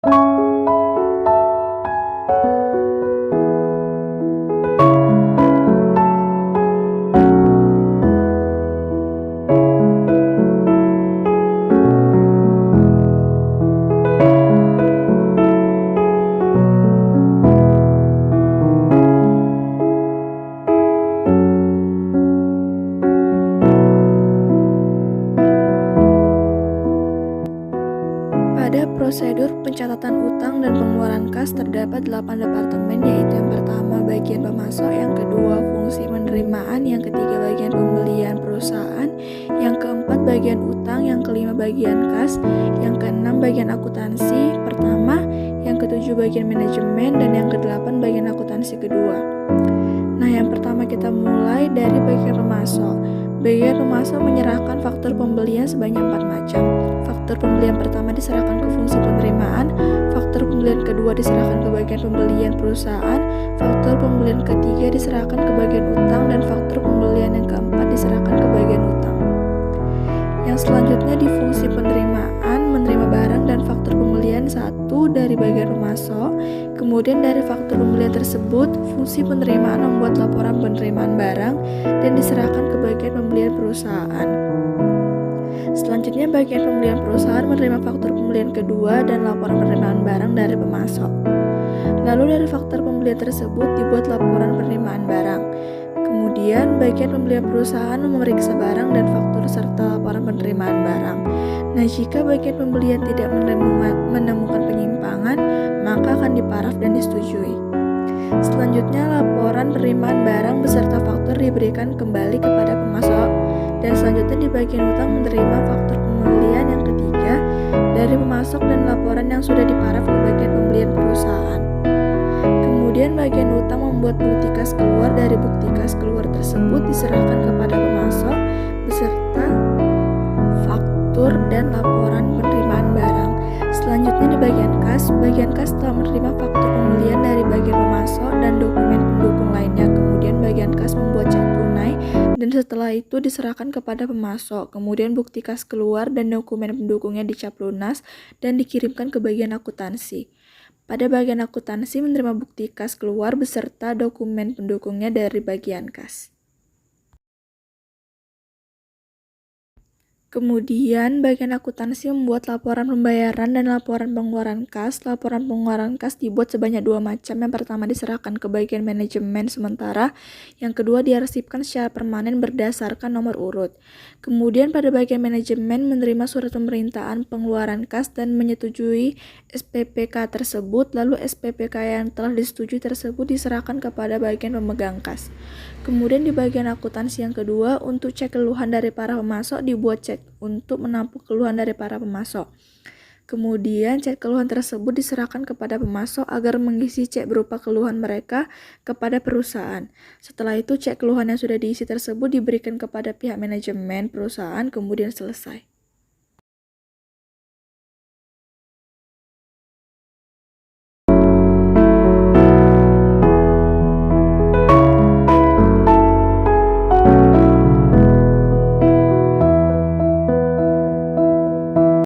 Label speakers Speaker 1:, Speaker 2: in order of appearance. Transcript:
Speaker 1: Pada prosedur pencatatan utang dan pengeluaran kas terdapat 8 departemen, yaitu yang pertama bagian pemasok, yang kedua fungsi penerimaan, yang ketiga bagian pembelian perusahaan, yang keempat bagian utang, yang kelima bagian kas, yang keenam bagian akuntansi pertama, yang ketujuh bagian manajemen, dan yang kedelapan bagian akuntansi kedua. Nah, yang pertama kita mulai dari bagian pemasok. Bagian pemasok menyerahkan faktur pembelian sebanyak 4 macam. Faktur pembelian pertama diserahkan ke fungsi penerimaan, faktur pembelian kedua diserahkan ke bagian pembelian perusahaan, faktur pembelian ketiga diserahkan ke bagian utang, dan faktur pembelian yang keempat diserahkan ke bagian utang. Yang selanjutnya di fungsi penerimaan, menerima barang dan faktur pembelian satu dari bagian pemasok. Kemudian dari faktur pembelian tersebut, fungsi penerimaan membuat laporan penerimaan barang dan diserahkan ke bagian pembelian perusahaan. Selanjutnya bagian pembelian perusahaan menerima faktur pembelian kedua dan laporan penerimaan barang dari pemasok. Lalu dari faktur pembelian tersebut dibuat laporan penerimaan barang. Kemudian bagian pembelian perusahaan memeriksa barang dan faktur serta laporan penerimaan barang. Nah, jika bagian pembelian tidak menemukan penyimpangan, maka akan diparaf dan disetujui. Selanjutnya laporan penerimaan barang beserta faktur diberikan kembali kepada pemasok, dan selanjutnya di bagian utang menerima faktur pembelian yang ketiga dari pemasok dan laporan yang sudah diparaf ke bagian pembelian perusahaan. Kemudian bagian utang membuat bukti kas keluar. Dari bukti kas keluar tersebut diserahkan kepada pemasok beserta faktur dan laporan penerimaan barang. Selanjutnya di bagian kas telah menerima faktur pembelian dari bagian pemasok dan dokumen pendukung lainnya. Kemudian bagian kas membuat cek tunai dan setelah itu diserahkan kepada pemasok. Kemudian bukti kas keluar dan dokumen pendukungnya dicap lunas dan dikirimkan ke bagian akuntansi. Pada bagian akuntansi menerima bukti kas keluar beserta dokumen pendukungnya dari bagian kas. Kemudian bagian akuntansi membuat laporan pembayaran dan laporan pengeluaran kas. Laporan pengeluaran kas dibuat sebanyak 2 macam. Yang pertama diserahkan ke bagian manajemen sementara, yang kedua diarsipkan secara permanen berdasarkan nomor urut. Kemudian pada bagian manajemen menerima surat pemerintahan pengeluaran kas dan menyetujui SPPK tersebut, lalu SPPK yang telah disetujui tersebut diserahkan kepada bagian pemegang kas. Kemudian di bagian akuntansi yang kedua, untuk cek keluhan dari para pemasok dibuat cek untuk menampung keluhan dari para pemasok. Kemudian cek keluhan tersebut diserahkan kepada pemasok agar mengisi cek berupa keluhan mereka kepada perusahaan. Setelah itu cek keluhan yang sudah diisi tersebut diberikan kepada pihak manajemen perusahaan, kemudian selesai.